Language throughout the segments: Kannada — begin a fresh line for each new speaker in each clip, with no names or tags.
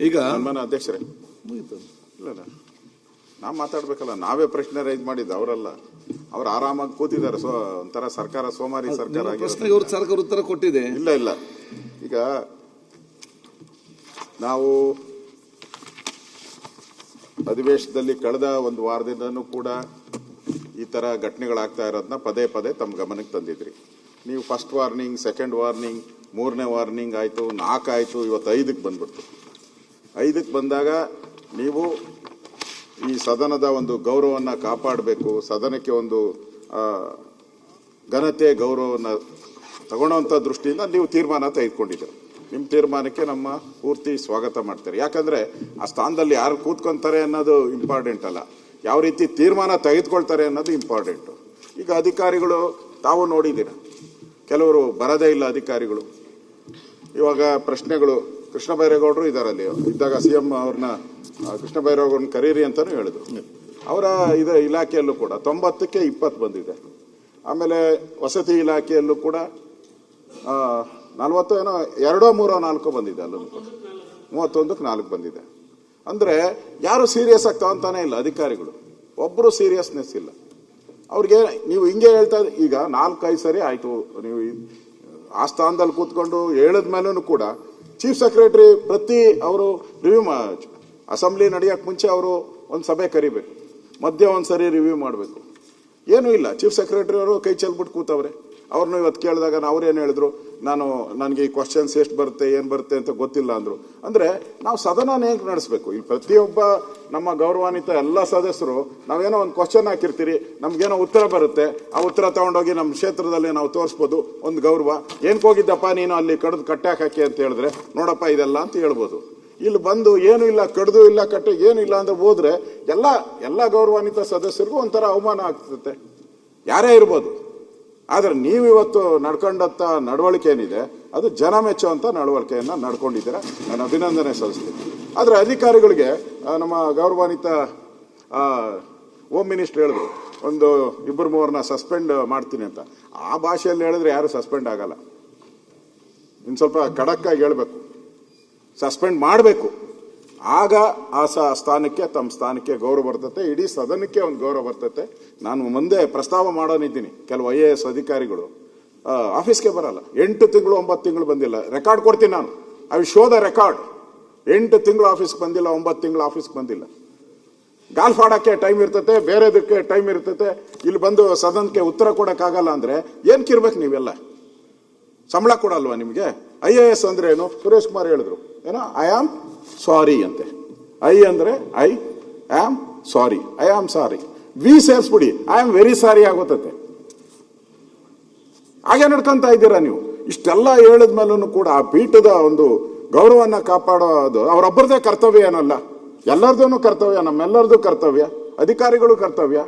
ಈಗ
ಸನ್ಮಾನ್ಯ ಅಧ್ಯಕ್ಷರೇ, ಇಲ್ಲ ನಾವು ಮಾತಾಡ್ಬೇಕಲ್ಲ, ನಾವೇ ಪ್ರಶ್ನೆ ರೈಸ್ ಮಾಡಿದ್ದು ಅವರಲ್ಲ. ಅವ್ರು ಆರಾಮಾಗಿ ಕೂತಿದ್ದಾರೆ. ಒಂಥರ ಸರ್ಕಾರ ಸೋಮಾರಿ ಸರ್ಕಾರ.
ಪ್ರಶ್ನೆಗೆ ಅವರು ಸರ್ಕಾರ ಉತ್ತರ ಕೊಟ್ಟಿದೆ.
ಇಲ್ಲ ಈಗ ನಾವು ಅಧಿವೇಶನದಲ್ಲಿ ಕಳೆದ ಒಂದು ವಾರದಿಂದನೂ ಕೂಡ ಈ ತರ ಘಟನೆಗಳಾಗ್ತಾ ಇರೋದನ್ನ ಪದೇ ಪದೇ ತಮ್ಮ ಗಮನಕ್ಕೆ ತಂದಿದ್ರಿ. ನೀವು ಫಸ್ಟ್ ವಾರ್ನಿಂಗ್, ಸೆಕೆಂಡ್ ವಾರ್ನಿಂಗ್, 3ನೇ ವಾರ್ನಿಂಗ್ ಆಯಿತು, 4 ಆಯಿತು, ಇವತ್ತು 5ಕ್ಕೆ ಬಂದ್ಬಿಡ್ತು. 5ಕ್ಕೆ ಬಂದಾಗ ನೀವು ಈ ಸದನದ ಒಂದು ಗೌರವವನ್ನು ಕಾಪಾಡಬೇಕು, ಸದನಕ್ಕೆ ಒಂದು ಘನತೆ ಗೌರವವನ್ನು ತಗೊಳ್ಳೋಂಥ ದೃಷ್ಟಿಯಿಂದ ನೀವು ತೀರ್ಮಾನ ತೆಗೆದುಕೊಂಡಿದ್ದೀರಿ. ನಿಮ್ಮ ತೀರ್ಮಾನಕ್ಕೆ ನಮ್ಮ ಪೂರ್ತಿ ಸ್ವಾಗತ ಮಾಡ್ತಾರೆ. ಯಾಕಂದರೆ ಆ ಸ್ಥಾನದಲ್ಲಿ ಯಾರು ಕೂತ್ಕೊಂತಾರೆ ಅನ್ನೋದು ಇಂಪಾರ್ಟೆಂಟ್ ಅಲ್ಲ, ಯಾವ ರೀತಿ ತೀರ್ಮಾನ ತೆಗೆದುಕೊಳ್ತಾರೆ ಅನ್ನೋದು ಇಂಪಾರ್ಟೆಂಟು. ಈಗ ಅಧಿಕಾರಿಗಳು ತಾವು ನೋಡಿದ್ದೀರ, ಕೆಲವರು ಬರದೇ ಇಲ್ಲ ಅಧಿಕಾರಿಗಳು. ಇವಾಗ ಪ್ರಶ್ನೆಗಳು ಕೃಷ್ಣ ಬೈರೇಗೌಡರು ಇದ್ದಾರಲ್ಲಿ, ಇದ್ದಾಗ CM ಅವ್ರನ್ನ ಕೃಷ್ಣ ಬೈರೇಗೌಡರನ್ನ ಕರೀರಿ ಅಂತಲೂ ಹೇಳಿದ್ರು. ಅವರ ಇಲಾಖೆಯಲ್ಲೂ ಕೂಡ 90ಕ್ಕೆ 20 ಬಂದಿದೆ. ಆಮೇಲೆ ವಸತಿ ಇಲಾಖೆಯಲ್ಲೂ ಕೂಡ 40 ಏನೋ 2, 3, 4 ಬಂದಿದೆ. ಅಲ್ಲೂ ಕೂಡ 31ಕ್ಕೆ 4 ಬಂದಿದೆ. ಅಂದರೆ ಯಾರು ಸೀರಿಯಸ್ ಆಗಿ ತಗೊಂತಾನೆ ಇಲ್ಲ ಅಧಿಕಾರಿಗಳು, ಒಬ್ಬರು ಸೀರಿಯಸ್ನೆಸ್ ಇಲ್ಲ ಅವ್ರಿಗೆ. ನೀವು ಹಿಂಗೆ ಹೇಳ್ತಾ ಈಗ 4-5 ಸರಿ ಆಯಿತು, ನೀವು ಆ ಸ್ಥಾನದಲ್ಲಿ ಕೂತ್ಕೊಂಡು ಹೇಳಿದ ಮೇಲೂ ಕೂಡ ಚೀಫ್ ಸೆಕ್ರೆಟರಿ ಅವರು ರಿವ್ಯೂ ಅಸೆಂಬ್ಲಿ ನಡೆಯೋಕೆ ಮುಂಚೆ ಅವರು ಒಂದು ಸಭೆ ಕರಿಬೇಕು, ಮಧ್ಯೆ ಒಂದ್ಸರಿ ರಿವ್ಯೂ ಮಾಡಬೇಕು. ಏನೂ ಇಲ್ಲ, ಚೀಫ್ ಸೆಕ್ರೆಟರಿ ಅವರು ಕೈ ಚೆಲ್ಬಿಟ್ಟು ಕೂತವ್ರೆ. ಅವ್ರನ್ನ ಇವತ್ತು ಕೇಳಿದಾಗ ಅವ್ರೇನು ಹೇಳಿದ್ರು, ನನಗೆ ಈ ಕ್ವಶನ್ಸ್ ಎಷ್ಟು ಬರುತ್ತೆ ಏನು ಬರುತ್ತೆ ಅಂತ ಗೊತ್ತಿಲ್ಲ ಅಂದರು. ಅಂದರೆ ನಾವು ಸದನ ಹೇಗೆ ನಡೆಸಬೇಕು, ಇಲ್ಲಿ ಪ್ರತಿಯೊಬ್ಬ ನಮ್ಮ ಗೌರವಾನ್ವಿತ ಎಲ್ಲ ಸದಸ್ಯರು ನಾವೇನೋ ಒಂದು ಕ್ವಶನ್ ಹಾಕಿರ್ತೀರಿ, ನಮ್ಗೇನೋ ಉತ್ತರ ಬರುತ್ತೆ, ಆ ಉತ್ತರ ತಗೊಂಡೋಗಿ ನಮ್ಮ ಕ್ಷೇತ್ರದಲ್ಲಿ ನಾವು ತೋರಿಸ್ಬೋದು. ಒಂದು ಗೌರವ, ಏನಕ್ಕೆ ಹೋಗಿದ್ದಪ್ಪ ನೀನು ಅಲ್ಲಿ ಕಡ್ದು ಕಟ್ಟಾಕ್ ಹಾಕಿ ಅಂತ ಹೇಳಿದ್ರೆ ನೋಡಪ್ಪ ಇದೆಲ್ಲ ಅಂತ ಹೇಳ್ಬೋದು. ಇಲ್ಲಿ ಬಂದು ಏನೂ ಇಲ್ಲ, ಕಡ್ದು ಇಲ್ಲ, ಕಟ್ಟೆ ಏನೂ ಇಲ್ಲ ಅಂದ್ರೆ ಹೋದ್ರೆ ಎಲ್ಲ ಗೌರವಾನ್ವಿತ ಸದಸ್ಯರಿಗೂ ಒಂಥರ ಅವಮಾನ ಆಗ್ತದೆ, ಯಾರೇ ಇರ್ಬೋದು. ಆದರೆ ನೀವು ಇವತ್ತು ನಡ್ಕೊಂಡಂಥ ನಡವಳಿಕೆ ಏನಿದೆ ಅದು ಜನ ಮೆಚ್ಚುವಂಥ ನಡವಳಿಕೆಯನ್ನು ನಡ್ಕೊಂಡಿದ್ದೀರಾ, ನಾನು ಅಭಿನಂದನೆ ಸಲ್ಲಿಸ್ತೀನಿ. ಆದರೆ ಅಧಿಕಾರಿಗಳಿಗೆ ನಮ್ಮ ಗೌರವಾನ್ವಿತ ಹೋಮ್ ಮಿನಿಸ್ಟರ್ ಹೇಳಿದ್ರು, ಒಂದು 2-3 ಸಸ್ಪೆಂಡ್ ಮಾಡ್ತೀನಿ ಅಂತ. ಆ ಭಾಷೆಯಲ್ಲಿ ಹೇಳಿದ್ರೆ ಯಾರು ಸಸ್ಪೆಂಡ್ ಆಗಲ್ಲ. ಇನ್ನು ಸ್ವಲ್ಪ ಖಡಕ್ಕಾಗಿ ಹೇಳಬೇಕು, ಸಸ್ಪೆಂಡ್ ಮಾಡಬೇಕು. ಆಗ ಆ ಸ್ಥಾನಕ್ಕೆ, ತಮ್ಮ ಸ್ಥಾನಕ್ಕೆ ಗೌರವ ಬರ್ತತೆ, ಇಡೀ ಸದನಕ್ಕೆ ಒಂದು ಗೌರವ ಬರ್ತತೆ. ನಾನು ಮುಂದೆ ಪ್ರಸ್ತಾವ ಮಾಡೋನಿದ್ದೀನಿ, ಕೆಲವು IAS ಅಧಿಕಾರಿಗಳು ಆಫೀಸ್ಗೆ ಬರಲ್ಲ, 8 ತಿಂಗಳು 9 ತಿಂಗಳು ಬಂದಿಲ್ಲ. ರೆಕಾರ್ಡ್ ಕೊಡ್ತೀನಿ ನಾನು, I will show the record. 8 ತಿಂಗಳು ಆಫೀಸ್ಗೆ ಬಂದಿಲ್ಲ, 9 ತಿಂಗಳು ಆಫೀಸ್ಗೆ ಬಂದಿಲ್ಲ. ಗಾಲ್ಫ್ ಆಡೋಕ್ಕೆ ಟೈಮ್ ಇರ್ತತೆ, ಬೇರೆದಕ್ಕೆ ಟೈಮ್ ಇರ್ತತೆ, ಇಲ್ಲಿ ಬಂದು ಸದನಕ್ಕೆ ಉತ್ತರ ಕೊಡೋಕ್ಕಾಗಲ್ಲ ಅಂದರೆ ಏನಕ್ಕಿರ್ಬೇಕು ನೀವೆಲ್ಲ? ಸಂಬಳ ಕೊಡಲ್ವಾ ನಿಮಗೆ? IAS ಅಂದ್ರೆ ಏನು? ಸುರೇಶ್ ಕುಮಾರ್ ಹೇಳಿದ್ರು, ಏನೋ ಐ ಆಮ್ ಸಾರಿ ಅಂತೆ. ಅಂದ್ರೆ I am sorry, I am sorry. ವಿ ಸೇರಿಸ್ಬಿಡಿ, ಐ ಆಮ್ ವೆರಿ ಸಾರಿ ಆಗೋತತೆ. ಹಾಗೆ ನಡ್ಕೊಂತ ಇದ್ದೀರಾ ನೀವು. ಇಷ್ಟೆಲ್ಲ ಹೇಳಿದ ಮೇಲೂ ಕೂಡ ಆ ಪೀಠದ ಒಂದು ಗೌರವನ್ನ ಕಾಪಾಡೋದು ಅವರೊಬ್ಬರದೇ ಕರ್ತವ್ಯ ಏನಲ್ಲ, ಎಲ್ಲರದೂ ಕರ್ತವ್ಯ, ನಮ್ಮೆಲ್ಲರದು ಕರ್ತವ್ಯ, ಅಧಿಕಾರಿಗಳು ಕರ್ತವ್ಯ.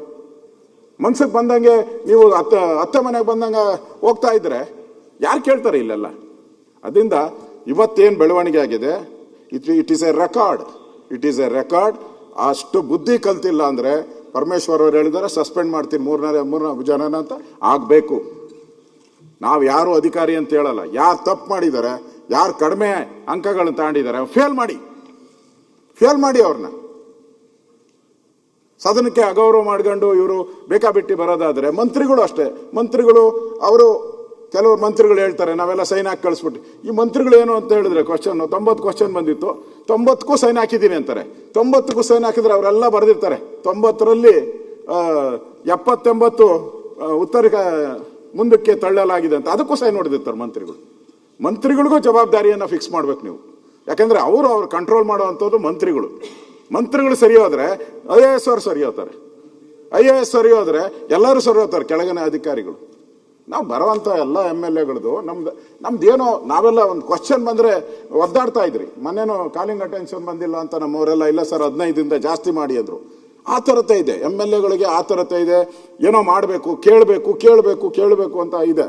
ಮನ್ಸಿಗೆ ಬಂದಂಗೆ ನೀವು ಅತ್ತೆ ಮನೆಗೆ ಬಂದಂಗೆ ಹೋಗ್ತಾ ಇದ್ರೆ ಯಾರು ಕೇಳ್ತಾರೆ ಇಲ್ಲೆಲ್ಲ? ಅದರಿಂದ ಇವತ್ತೇನು ಬೆಳವಣಿಗೆ ಆಗಿದೆ, it is A record, it is A record. ಅಷ್ಟು ಬುದ್ಧಿ ಕಲ್ತಿಲ್ಲ ಅಂದರೆ ಪರಮೇಶ್ವರ್ ಅವರು ಹೇಳಿದ್ದಾರೆ ಸಸ್ಪೆಂಡ್ ಮಾಡ್ತೀನಿ 3 ಜನನ ಅಂತ. ಆಗಬೇಕು. ನಾವು ಯಾರು ಅಧಿಕಾರಿ ಅಂತ ಹೇಳಲ್ಲ, ಯಾರು ತಪ್ಪು ಮಾಡಿದ್ದಾರೆ, ಯಾರು ಕಡಿಮೆ ಅಂಕಗಳನ್ನು ತಗೊಂಡಿದ್ದಾರೆ ಫೇಲ್ ಮಾಡಿ ಅವ್ರನ್ನ. ಸದನಕ್ಕೆ ಅಗೌರವ ಮಾಡ್ಕೊಂಡು ಇವರು ಬೇಕಾಬಿಟ್ಟಿ ಬರೋದಾದ್ರೆ, ಮಂತ್ರಿಗಳು ಅಷ್ಟೇ. ಮಂತ್ರಿಗಳು ಅವರು ಕೆಲವರು ಮಂತ್ರಿಗಳು ಹೇಳ್ತಾರೆ ನಾವೆಲ್ಲ ಸೈನ್ ಹಾಕಿ ಕಳಿಸ್ಬಿಟ್ಟು. ಈ ಮಂತ್ರಿಗಳು ಏನು ಅಂತ ಹೇಳಿದ್ರೆ 90 ಕ್ವಶನ್ ಬಂದಿತ್ತು, 90ಕ್ಕೂ ಸೈನ್ ಹಾಕಿದ್ದೀನಿ ಅಂತಾರೆ. 90ಕ್ಕೂ ಸೈನ್ ಹಾಕಿದ್ರೆ ಅವರೆಲ್ಲ ಬರೆದಿರ್ತಾರೆ 90ರಲ್ಲಿ 70-80 ಉತ್ತರ ಮುಂದಕ್ಕೆ ತಳ್ಳಲಾಗಿದೆ ಅಂತ, ಅದಕ್ಕೂ ಸೈನ್ ಹೊಡೆದಿರ್ತಾರೆ ಮಂತ್ರಿಗಳಿಗೂ ಜವಾಬ್ದಾರಿಯನ್ನು ಫಿಕ್ಸ್ ಮಾಡ್ಬೇಕು ನೀವು. ಯಾಕಂದ್ರೆ ಅವ್ರು ಕಂಟ್ರೋಲ್ ಮಾಡುವಂಥದ್ದು ಮಂತ್ರಿಗಳು ಸರಿ ಹೋದ್ರೆ IAS ಅವರು ಸರಿ ಹೋಗ್ತಾರೆ, IAS ಸರಿ ಹೋದ್ರೆ ಎಲ್ಲರೂ ಸರಿ ಹೋಗ್ತಾರೆ, ಕೆಳಗಿನ ಅಧಿಕಾರಿಗಳು. ನಾವು ಬರುವಂಥ ಎಲ್ಲ MLAಗಳದು ನಮ್ದೇನೋ ನಾವೆಲ್ಲ ಒಂದು ಕ್ವಶನ್ ಬಂದರೆ ಒದ್ದಾಡ್ತಾ ಇದ್ರಿ. ಮೊನ್ನೆನೋ ಕಾಲಿಂಗ್ ಅಟೆನ್ಷನ್ ಬಂದಿಲ್ಲ ಅಂತ ನಮ್ಮವರೆಲ್ಲ ಇಲ್ಲ ಸರ್ 15ದಿಂದ ಜಾಸ್ತಿ ಮಾಡಿ ಅಂದರು. ಆ ಥರತೆ ಇದೆ MLAಗಳಿಗೆ, ಆ ಥರತೆ ಇದೆ. ಏನೋ ಮಾಡಬೇಕು, ಕೇಳಬೇಕು ಅಂತ ಇದೆ.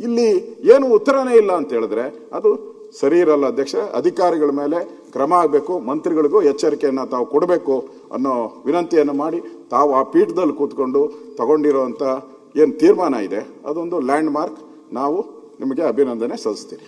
ಇಲ್ಲಿ ಏನು ಉತ್ತರನೇ ಇಲ್ಲ ಅಂತ ಹೇಳಿದ್ರೆ ಅದು ಸರಿ ಇರಲ್ಲ ಅಧ್ಯಕ್ಷ. ಅಧಿಕಾರಿಗಳ ಮೇಲೆ ಕ್ರಮ ಆಗಬೇಕು, ಮಂತ್ರಿಗಳಿಗೂ ಎಚ್ಚರಿಕೆಯನ್ನು ತಾವು ಕೊಡಬೇಕು ಅನ್ನೋ ವಿನಂತಿಯನ್ನು ಮಾಡಿ, ತಾವು ಆ ಪೀಠದಲ್ಲಿ ಕೂತ್ಕೊಂಡು ತಗೊಂಡಿರೋವಂಥ ಏನು ತೀರ್ಮಾನ ಇದೆ ಅದೊಂದು ಲ್ಯಾಂಡ್ ಮಾರ್ಕ್. ನಾವು ನಿಮಗೆ ಅಭಿನಂದನೆ ಸಲ್ಲಿಸ್ತೀರಿ.